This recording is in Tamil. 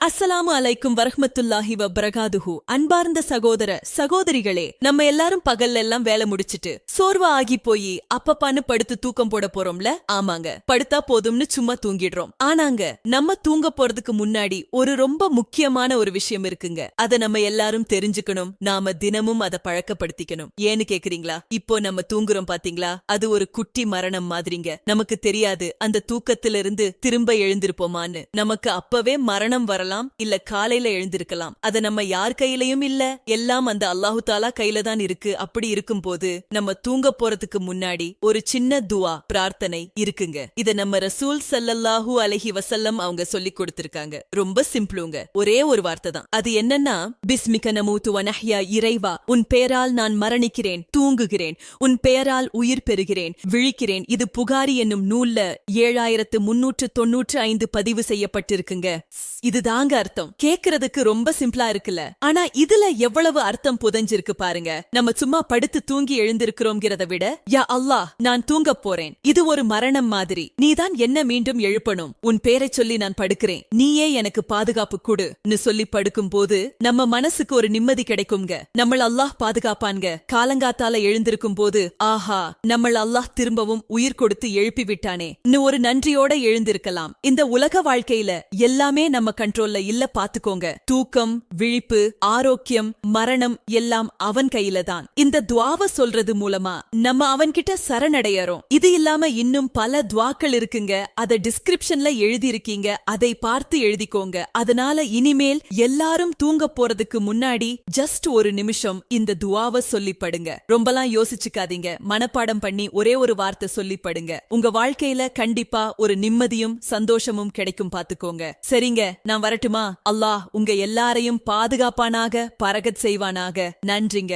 அஸ்ஸலாமு அலைக்கும் வரஹ்மத்துல்லாஹி வபரகாதுஹு. அன்பார்ந்த சகோதர சகோதரிகளே, நம்ம எல்லாரும் பகல்ல எல்லாம் வேலை முடிச்சிட்டு சோர்வா ஆகி போய் அப்பப்பான்னு படுத்து தூக்கம் போட போறோம்ல. ஆமாங்க, படுத்தா போதும்னு சும்மா தூங்கிடுறோம். ஆனாங்க, நம்ம தூங்க போறதுக்கு முன்னாடி ஒரு ரொம்ப முக்கியமான ஒரு விஷயம் இருக்குங்க. அத நம்ம எல்லாரும் தெரிஞ்சுக்கணும். நாம தினமும் அத பழக்கப்படுத்திக்கணும். ஏன்னு கேக்குறீங்களா? இப்போ நம்ம தூங்குறோம் பாத்தீங்களா, அது ஒரு குட்டி மரணம் மாதிரிங்க. நமக்கு தெரியாது அந்த தூக்கத்திலிருந்து திரும்ப எழுந்திருப்போமான்னு. நமக்கு அப்பவே மரணம் வரலாம், இல்ல காலையில எழுந்திருக்கலாம். அத நம்ம யார் கையிலயும் இல்ல, எல்லாம் அந்த அல்லாஹு தாலா கையில தான் இருக்கு. அப்படி இருக்கும்போது நம்ம தூங்க போறதுக்கு முன்னாடி ஒரு சின்ன துவா பிரார்த்தனை இருக்குங்க. இத நம்ம ரசூல் ஸல்லல்லாஹு அலைஹி வஸல்லம் அவங்க சொல்லி கொடுத்திருக்காங்க. ரொம்ப சிம்பிளுங்க, ஒரே ஒரு வார்த்தை தான். அது என்னன்னா, பிஸ்மிக நமூது வ நஹ்யா. இறைவா, உன் பெயரால் நான் மரணிக்கிறேன், தூங்குகிறேன், உன் பெயரால் உயிர் பெறுகிறேன், விழிக்கிறேன். இது புகாரி என்னும் நூல்ல 7395 பதிவு செய்யப்பட்டிருக்குங்க. இதுதாங்க அர்த்தம். கேக்குறதுக்கு ரொம்ப சிம்பிளா இருக்குல்ல, ஆனா இதுல எவ்வளவு அர்த்தம் புதைஞ்சிருக்கு பாருங்க. நம்ம சும்மா படுத்து தூங்கி எழுந்திருக்கிறோம்ங்கிறத விட, யா அல்லாஹ், நான் தூங்க போறேன், இது ஒரு மரணம் மாதிரி, நீதான் என்ன மீண்டும் எழுப்பணும், உன் பேரை சொல்லி நான் படுக்கிறேன், நீயே எனக்கு பாதுகாப்பு குடுன்னு சொல்லி படுக்கும் போது நம்ம மனசுக்கு ஒரு நிம்மதி கிடைக்குங்க. நம்மள அல்லாஹ் பாதுகாப்பான்க. காலங்காத்தால எழுந்திருக்கும் போது, ஆஹா, நம்மள அல்லாஹ் திரும்பவும் உயிர் கொடுத்து எழுப்பி விட்டானே, இன்னும் ஒரு நன்றியோட எழுந்திருக்கலாம். இந்த உலக வாழ்க்கையில எல்லாமே நம்ம கண்ட்ரோல்ல இல்ல, பாத்துக்கோங்க. தூக்கம், விழிப்பு, ஆரோக்கியம், மரணம் எல்லாம் அவன் கையில தான். இந்த துவாவ சொல்றது மூலமா நம்ம அவன்கிட்ட சரணடையறோம். இது இல்லாம இன்னும் பல துவாக்கள் இருக்குங்க. அத டிஸ்கிரிப்ஷன்ல எழுதியிருக்கீங்க, அதை பார்த்து எழுதிக்கோங்க. அதனால இனிமேல் எல்லாரும் தூங்க போறதுக்கு முன்னாடி ஜஸ்ட் ஒரு நிமிஷம் இந்த துவாவ சொல்லி படுங்க. ரொம்பலாம் யோசிச்சுக்காதீங்க, மனப்பாடம் பண்ணி ஒரே ஒரு வார்த்தை சொல்லி படுங்க. உங்க வாழ்க்கையில கண்டிப்பா ஒரு நிம்மதியும் சந்தோஷமும் கிடைக்கும், பாத்துக்கோங்க. சரிங்க, நான் வரட்டுமா? அல்லாஹ் உங்க எல்லாரையும் பாதுகாப்பானாக, பரகத் செய்வானாக. நன்றிங்க.